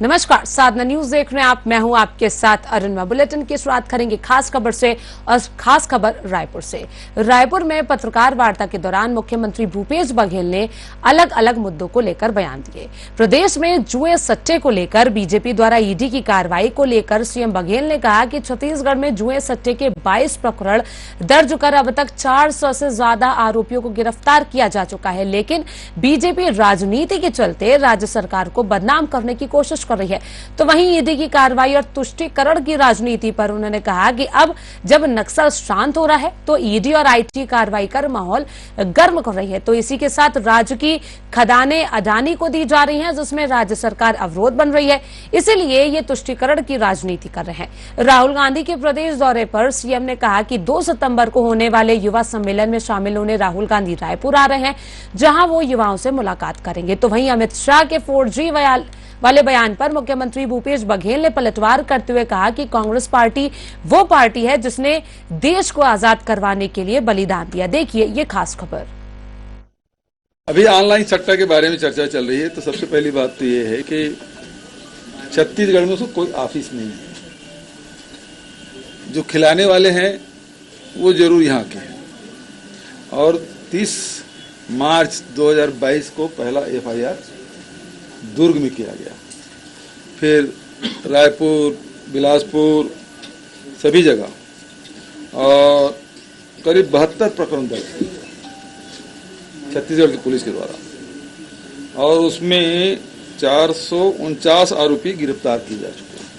नमस्कार, साधना न्यूज देख रहे हैं आप। मैं हूं आपके साथ अरुणिमा। बुलेटिन की शुरुआत करेंगे खास खबर से और खास खबर रायपुर से। रायपुर में पत्रकार वार्ता के दौरान मुख्यमंत्री भूपेश बघेल ने अलग अलग मुद्दों को लेकर बयान दिए। प्रदेश में जुए सट्टे को लेकर बीजेपी द्वारा ईडी की कार्रवाई को लेकर सीएम बघेल ने कहा कि छत्तीसगढ़ में जुए सट्टे के 22 प्रकरण दर्ज कर अब तक 400 से ज्यादा आरोपियों को गिरफ्तार किया जा चुका है, लेकिन बीजेपी राजनीति के चलते राज्य सरकार को बदनाम करने की कोशिश कर रही है। तो वहीं ईडी की कार्रवाई और तुष्टीकरण की राजनीति पर उन्होंने कहा कि अब जब नक्सल शांत हो रहा है तो ईडी और आईटी कार्रवाई कर माहौल गर्म कर रही है। तो इसी के साथ राज्य की खदानें अडानी को दी जा रही हैं, जिसमें राज्य सरकार अवरोध बन रही है, इसीलिए ये तुष्टीकरण की राजनीति कर रहे हैं। राहुल गांधी के प्रदेश दौरे पर सीएम ने कहा कि 2 सितंबर को होने वाले युवा सम्मेलन में शामिल होने राहुल गांधी रायपुर आ रहे हैं, जहां वो युवाओं से मुलाकात करेंगे। तो वहीं अमित शाह के 4G वाले बयान पर मुख्यमंत्री भूपेश बघेल ने पलटवार करते हुए कहा कि कांग्रेस पार्टी वो पार्टी है जिसने देश को आजाद करवाने के लिए बलिदान दिया। देखिए ये खास खबर। अभी ऑनलाइन सट्टा के बारे में चर्चा चल रही है, तो सबसे पहली बात तो ये है कि छत्तीसगढ़ में उसको कोई ऑफिस नहीं है। जो खिलाने वाले हैं वो जरूर यहाँ के हैं। और 30 मार्च 2022 को पहला FIR दुर्ग में किया गया, फिर रायपुर, बिलासपुर, सभी जगह, और करीब 72 प्रकरण दर्ज छत्तीसगढ़ की पुलिस के द्वारा, और उसमें 449 आरोपी गिरफ्तार किए जा चुके हैं।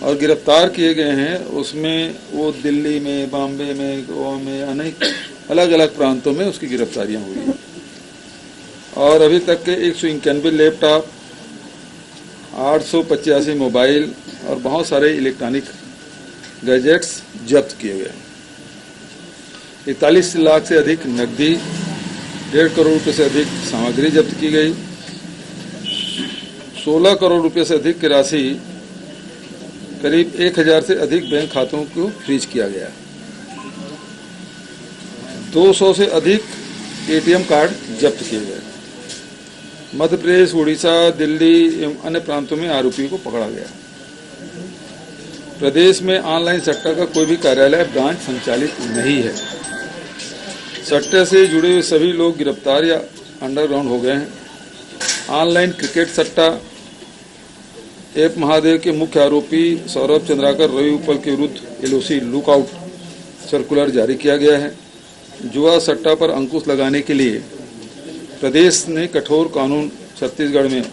और गिरफ्तार किए गए हैं उसमें वो दिल्ली में, बॉम्बे में, गोवा में, अनेक अलग अलग प्रांतों में उसकी गिरफ्तारियां हुई हैं। और अभी तक के 191 लैपटॉप, 885 मोबाइल और बहुत सारे इलेक्ट्रॉनिक गैजेट्स जब्त किए गए। 41 लाख से अधिक नकदी, 1.5 करोड़ रुपये से अधिक सामग्री जब्त की गई। 16 करोड़ रुपये से अधिक की राशि, करीब 1000 से अधिक बैंक खातों को फ्रीज किया गया। 200 से अधिक ATM कार्ड जब्त किए गए। मध्य प्रदेश, उड़ीसा, दिल्ली एवं अन्य प्रांतों में आरोपियों को पकड़ा गया। प्रदेश में ऑनलाइन सट्टा का कोई भी कार्यालय, ब्रांच संचालित नहीं है। सट्टे से जुड़े हुए सभी लोग गिरफ्तार या अंडरग्राउंड हो गए हैं। ऑनलाइन क्रिकेट सट्टा ऐप महादेव के मुख्य आरोपी सौरभ चंद्राकर रवि उपल के विरुद्ध LOC लुकआउट सर्कुलर जारी किया गया है। जुआ सट्टा पर अंकुश लगाने के लिए प्रदेश ने कठोर कानून छत्तीसगढ़ में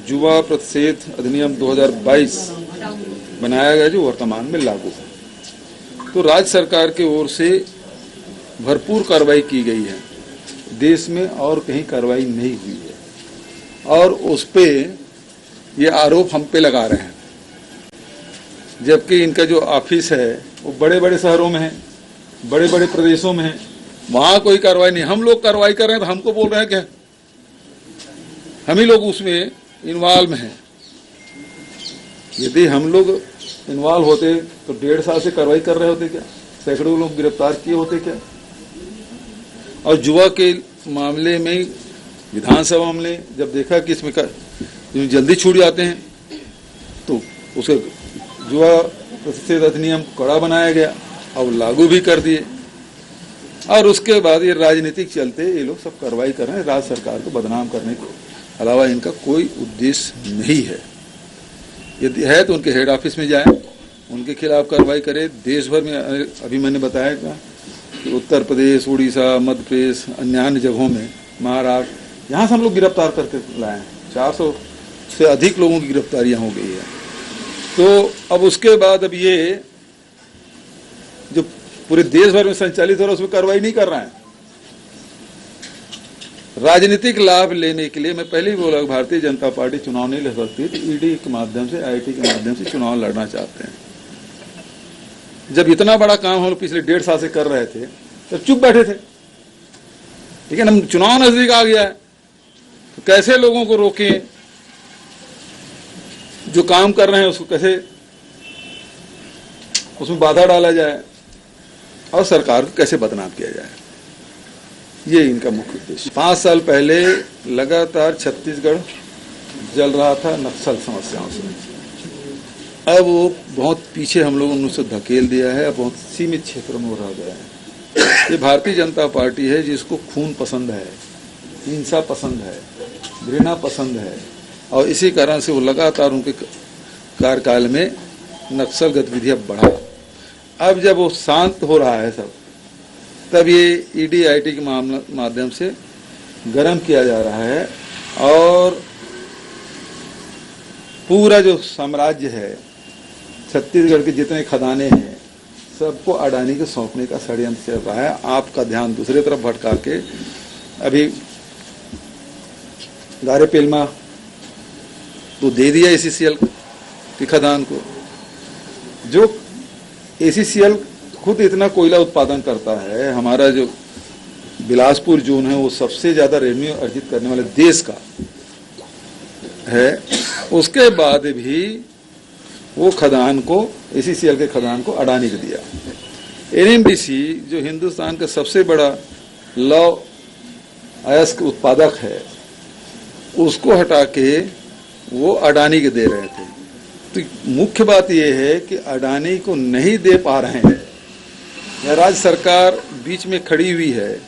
जुआ प्रतिषेध अधिनियम 2022 बनाया गया, जो वर्तमान में लागू है। तो राज्य सरकार की ओर से भरपूर कार्रवाई की गई है। देश में और कहीं कार्रवाई नहीं हुई है, और उस पे ये आरोप हम पे लगा रहे हैं, जबकि इनका जो ऑफिस है वो बड़े बड़े शहरों में है, बड़े बड़े प्रदेशों में है, वहां कोई कार्रवाई नहीं। हम लोग कार्रवाई कर रहे हैं तो हमको बोल रहे हैं कि हम ही लोग उसमें इन्वॉल्व हैं। यदि हम लोग इन्वॉल्व होते तो 1.5 साल से कार्रवाई कर रहे होते क्या? सैकड़ों लोग गिरफ्तार किए होते क्या? और जुआ के मामले में, विधानसभा मामले जब देखा कि इसमें जल्दी छूट जाते हैं, तो उसे जुआ प्रतिषेध अधिनियम कड़ा बनाया गया, अब लागू भी कर दिए। और उसके बाद ये राजनीतिक चलते ये लोग सब कार्रवाई कर रहे हैं। राज्य सरकार को बदनाम करने के अलावा इनका कोई उद्देश्य नहीं है। यदि है तो उनके हेड ऑफिस में जाए, उनके खिलाफ कार्रवाई करे। देश भर में अभी मैंने बताया कि उत्तर प्रदेश, उड़ीसा, मध्य प्रदेश, अन्य जगहों में, महाराष्ट्र, यहाँ से हम लोग गिरफ्तार करके लाए हैं। 400 से अधिक लोगों की गिरफ्तारियां हो गई है। तो अब उसके बाद अब ये जो पूरे देश भर में संचालित हो रहा है, उसमें कार्रवाई नहीं कर रहा है। राजनीतिक लाभ लेने के लिए, मैं पहले ही बोला, भारतीय जनता पार्टी चुनाव नहीं लड़ सकती, तो ईडी के माध्यम से, आईटी के माध्यम से चुनाव लड़ना चाहते हैं। जब इतना बड़ा काम हम लोग पिछले 1.5 साल से कर रहे थे, तब चुप बैठे थे। लेकिन हम चुनाव नजदीक आ गया है, तो कैसे लोगों को रोकें, जो काम कर रहे हैं उसको कैसे उसमें बाधा डाला जाए, और सरकार को कैसे बदनाम किया जाए, ये इनका मुख्य उद्देश्य। 5 साल पहले लगातार छत्तीसगढ़ जल रहा था नक्सल समस्याओं से। अब वो बहुत पीछे हम लोगों ने उसे धकेल दिया है, अब बहुत सीमित क्षेत्रों में रह गया है। ये भारतीय जनता पार्टी है जिसको खून पसंद है, हिंसा पसंद है, घृणा पसंद है, और इसी कारण से वो लगातार उनके कार्यकाल में नक्सल गतिविधियां बढ़ा। अब जब वो शांत हो रहा है सब, तब ये ईडी-आईटी के माध्यम से गर्म किया जा रहा है और पूरा जो साम्राज्य है, छत्तीसगढ़ के जितने खदाने हैं, सबको अडानी को सौंपने का षड्यंत्र चल रहा है। आपका ध्यान दूसरी तरफ भटका के अभी गारे पेलमा तो दे दिया एसीसीएल की खदान को। जो एसीसीएल खुद इतना कोयला उत्पादन करता है, हमारा जो बिलासपुर जोन है वो सबसे ज्यादा रेवेन्यू अर्जित करने वाले देश का है, उसके बाद भी वो खदान को, एसीसीएल के खदान को अडानी को दिया। एनएमडीसी जो हिंदुस्तान का सबसे बड़ा लौह अयस्क उत्पादक है, उसको हटा के वो अडानी के दे रहे थे। तो मुख्य बात यह है कि अडानी को नहीं दे पा रहे हैं, या राज्य सरकार बीच में खड़ी हुई है,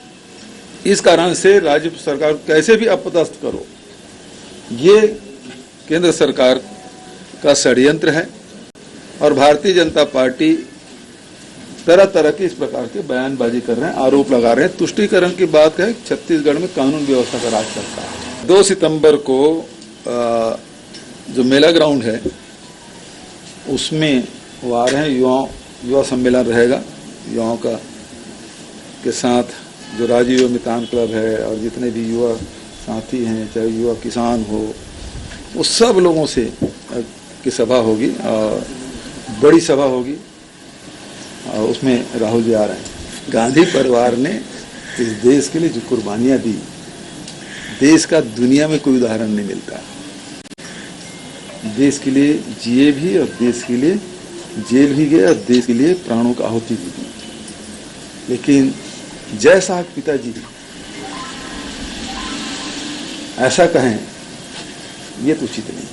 इस कारण से राज्य सरकार कैसे भी अपदस्थ करो, ये केंद्र सरकार का षड्यंत्र है। और भारतीय जनता पार्टी तरह तरह के इस प्रकार के बयानबाजी कर रहे हैं, आरोप लगा रहे हैं। तुष्टीकरण की बात है, छत्तीसगढ़ में कानून व्यवस्था का राज चलता है। 2 सितंबर को जो मेला ग्राउंड है उसमें वो आ रहे हैं, युवा सम्मेलन रहेगा। युवाओं का के साथ जो राजीव युवा मितान क्लब है और जितने भी युवा साथी हैं, चाहे युवा किसान हो, वो सब लोगों से की सभा होगी और बड़ी सभा होगी, और उसमें राहुल जी आ रहे हैं। गांधी परिवार ने इस देश के लिए जो कुर्बानियां दी, देश का दुनिया में कोई उदाहरण नहीं मिलता। देश के लिए जिए भी और देश के लिए जेल भी गए और देश के लिए प्राणों का आहुति भी दी। लेकिन जैसा पिताजी ऐसा कहें, ये तो उचित नहीं।